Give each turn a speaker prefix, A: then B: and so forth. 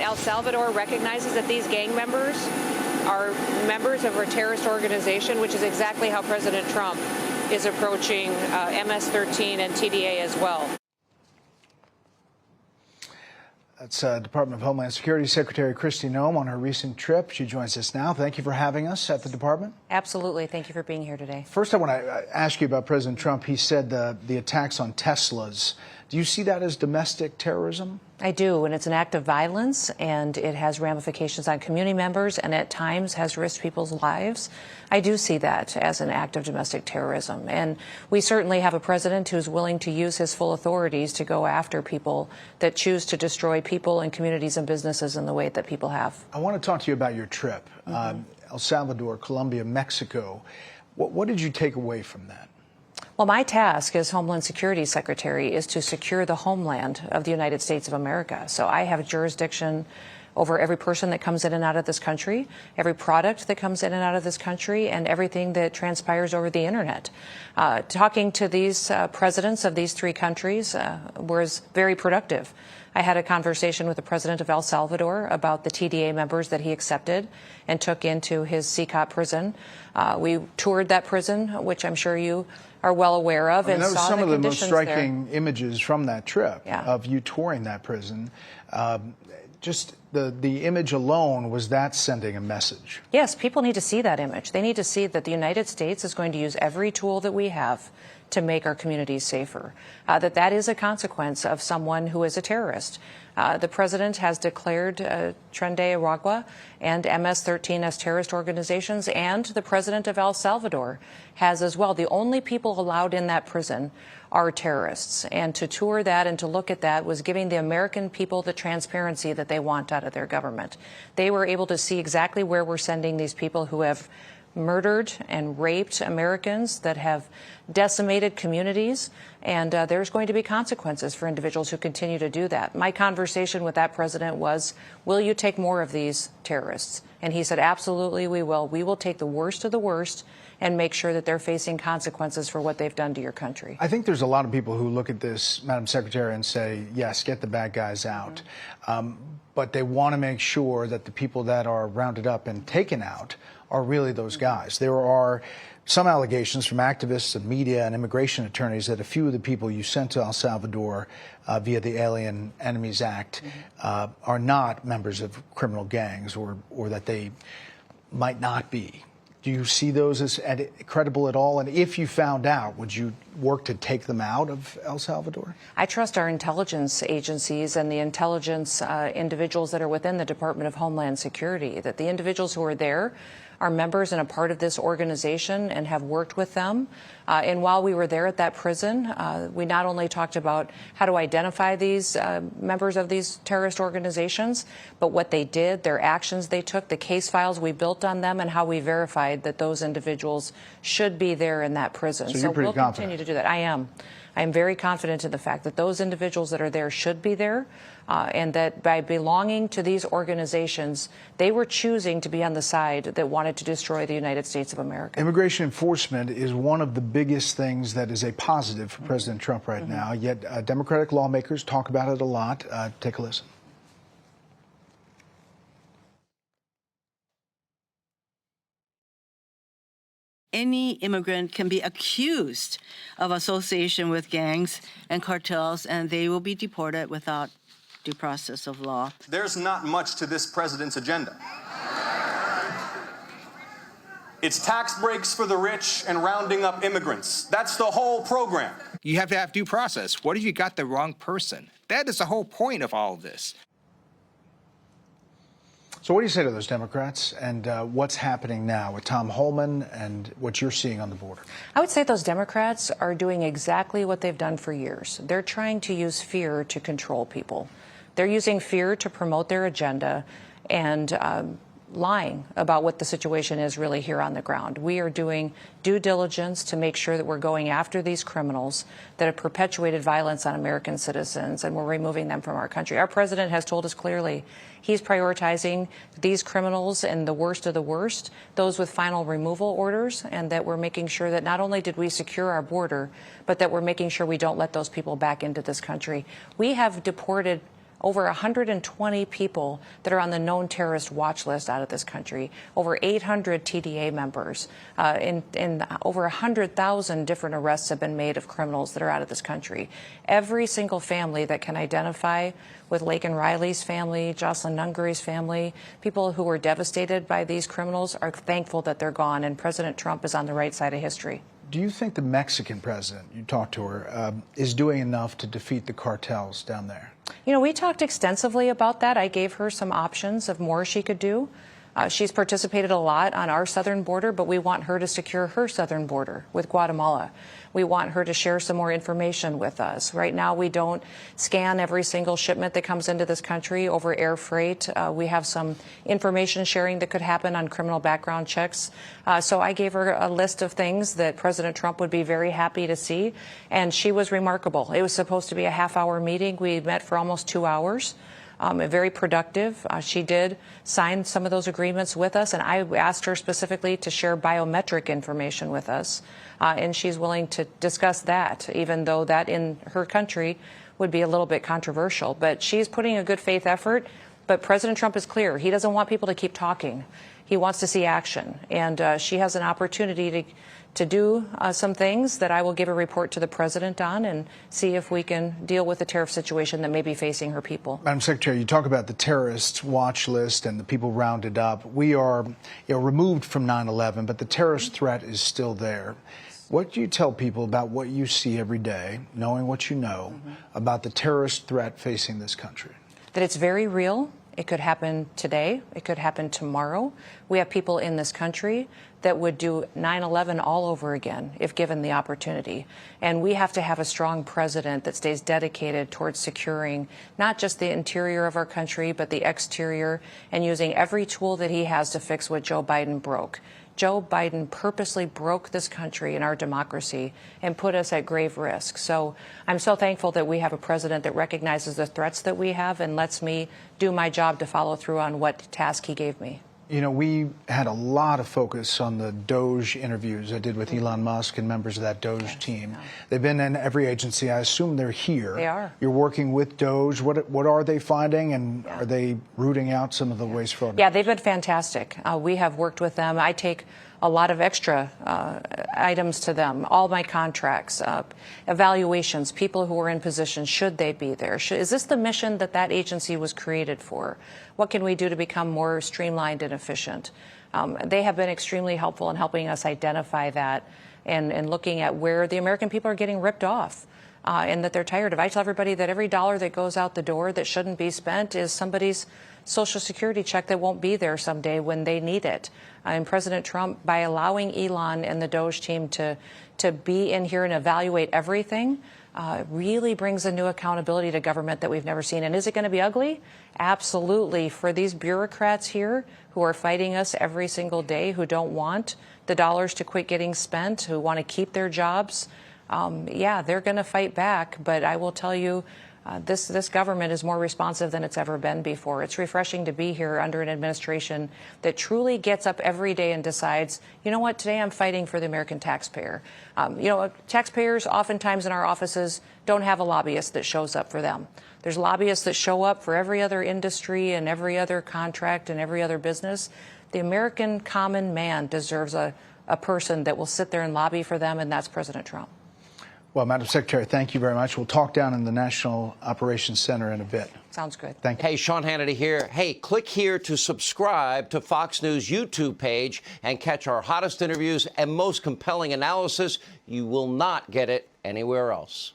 A: El Salvador recognizes that these gang members are members of a terrorist organization, which is exactly how President Trump is approaching MS-13 and TDA as well.
B: That's Department of Homeland Security Secretary Kristi Noem on her recent trip. She joins us now. Thank you for having us at the department.
C: Absolutely. Thank you for being here today.
B: First, I want to ask you about President Trump. He said the attacks on Teslas. Do you see that as domestic terrorism?
C: I do, and it's an act of violence, and it has ramifications on community members and at times has risked people's lives. I do see that as an act of domestic terrorism, and we certainly have a president who's willing to use his full authorities to go after people that choose to destroy people and communities and businesses in the way that people have.
B: I want to talk to you about your trip. El Salvador, Colombia, Mexico. What did you take away from that?
C: Well, my task as Homeland Security Secretary is to secure the homeland of the United States of America. So I have jurisdiction over every person that comes in and out of this country, every product that comes in and out of this country, and everything that transpires over the internet. Talking to these presidents of these three countries was very productive. I had a conversation with the president of El Salvador about the TDA members that he accepted and took into his CCOP prison. We toured that prison, which I'm sure you are well aware of, and
B: that was
C: saw
B: some
C: the
B: of the most striking
C: there.
B: images from that trip,
C: Yeah.
B: of you touring that prison. Just the image alone, was that sending a message?
C: Yes, people need to see that image. They need to see that the United States is going to use every tool that we have to make our communities safer, that is a consequence of someone who is a terrorist. The president has declared Tren de Aragua and MS-13 as terrorist organizations, and the president of El Salvador has as well. The only people allowed in that prison are terrorists. And to tour that and to look at that was giving the American people the transparency that they want out of their government. They were able to see exactly where we're sending these people who have murdered and raped Americans, that have decimated communities, and there's going to be consequences for individuals who continue to do that. My conversation with that president was, will you take more of these terrorists? And he said, absolutely, we will. We will take the worst of the worst and make sure that they're facing consequences for what they've done to your country.
B: I think there's a lot of people who look at this, Madam Secretary, and say, yes, get the bad guys out. But they want to make sure that the people that are rounded up and taken out are really those guys. There are some allegations from activists and media and immigration attorneys that a few of the people you sent to El Salvador via the Alien Enemies Act are not members of criminal gangs, or that they might not be. Do you see those as credible at all? And if you found out, would you work to take them out of El Salvador?
C: I trust our intelligence agencies and the intelligence individuals that are within the Department of Homeland Security, that the individuals who are there are members and a part of this organization and have worked with them. And while we were there at that prison, we not only talked about how to identify these members of these terrorist organizations, but what they did, their actions they took, the case files we built on them, and how we verified that those individuals should be there in that prison.
B: So you're pretty confident.
C: Continue to do that. I am. I am very confident in the fact that those individuals that are there should be there, and that by belonging to these organizations, they were choosing to be on the side that wanted to destroy the United States of America.
B: Immigration enforcement is one of the biggest things that is a positive for President Trump right now, yet Democratic lawmakers talk about it a lot. Take a listen.
D: Any immigrant can be accused of association with gangs and cartels, and they will be deported without due process of law.
E: There's not much to this president's agenda. It's tax breaks for the rich and rounding up immigrants. That's the whole program.
F: You have to have due process. What if you got the wrong person? That is the whole point of all of this.
B: So what do you say to those Democrats, and what's happening now with Tom Homan and what you're seeing on the border?
C: I would say those Democrats are doing exactly what they've done for years. They're trying to use fear to control people. They're using fear to promote their agenda and lying about what the situation is really here on the ground. We are doing due diligence to make sure that we're going after these criminals that have perpetuated violence on American citizens, and we're removing them from our country. Our president has told us clearly he's prioritizing these criminals and the worst of the worst, those with final removal orders, and that we're making sure that not only did we secure our border, but that we're making sure we don't let those people back into this country. We have deported Over 120 people that are on the known terrorist watch list out of this country, over 800 TDA members, and over 100,000 different arrests have been made of criminals that are out of this country. Every single family that can identify with Laken Riley's family, Jocelyn Nungary's family, people who were devastated by these criminals are thankful that they're gone, and President Trump is on the right side of history.
B: Do you think the Mexican president, you talked to her, is doing enough to defeat the cartels down there?
C: You know, we talked extensively about that. I gave her some options of more she could do. She's participated a lot on our southern border, but we want her to secure her southern border with Guatemala. We want her to share some more information with us. Right now, we don't scan every single shipment that comes into this country over air freight. We have some information sharing that could happen on criminal background checks. So I gave her a list of things that President Trump would be very happy to see, and she was remarkable. It was supposed to be a half-hour meeting. We met for almost 2 hours. Very productive. She did sign some of those agreements with us, and I asked her specifically to share biometric information with us, and she's willing to discuss that, even though that in her country would be a little bit controversial. But she's putting a good faith effort, but President Trump is clear. He doesn't want people to keep talking. He wants to see action, and she has an opportunity to do some things that I will give a report to the president on and see if we can deal with the tariff situation that may be facing her people.
B: Madam Secretary, you talk about the terrorist watch list and the people rounded up. We are removed from 9/11, but the terrorist threat is still there. What do you tell people about what you see every day, knowing what you know, about the terrorist threat facing this country?
C: That it's very real. It could happen today. It could happen tomorrow. We have people in this country that would do 9/11 all over again if given the opportunity. And we have to have a strong president that stays dedicated towards securing not just the interior of our country, but the exterior, and using every tool that he has to fix what Joe Biden broke. Joe Biden purposely broke this country and our democracy and put us at grave risk. So I'm so thankful that we have a president that recognizes the threats that we have and lets me do my job to follow through on what task he gave me.
B: You know, we had a lot of focus on the DOJ interviews I did with Elon Musk and members of that DOJ team.
C: Yeah.
B: They've been in every agency. I assume they're here.
C: They are.
B: You're working with DOJ. What are they finding, and are they rooting out some of the waste fraud?
C: Yeah, they've been fantastic. We have worked with them. I take a lot of extra items to them, all my contracts, evaluations, people who are in positions, should they be there? Is this the mission that that agency was created for? What can we do to become more streamlined and efficient? They have been extremely helpful in helping us identify that and looking at where the American people are getting ripped off. And that they're tired of. I tell everybody that every dollar that goes out the door that shouldn't be spent is somebody's Social Security check that won't be there someday when they need it. And President Trump, by allowing Elon and the DOJ team to be in here and evaluate everything, really brings a new accountability to government that we've never seen. And is it going to be ugly? Absolutely. For these bureaucrats here who are fighting us every single day, who don't want the dollars to quit getting spent, who want to keep their jobs, yeah, they're going to fight back. But I will tell you, this government is more responsive than it's ever been before. It's refreshing to be here under an administration that truly gets up every day and decides, you know what, today I'm fighting for the American taxpayer. You know, taxpayers oftentimes in our offices don't have a lobbyist that shows up for them. There's lobbyists that show up for every other industry and every other contract and every other business. The American common man deserves a person that will sit there and lobby for them, and that's President Trump.
B: Well, Madam Secretary, thank you very much. We'll talk down in the National Operations Center in a bit.
C: Sounds good.
B: Thank you.
G: Hey, Sean Hannity here. Hey, click here to subscribe to Fox News YouTube page and catch our hottest interviews and most compelling analysis. You will not get it anywhere else.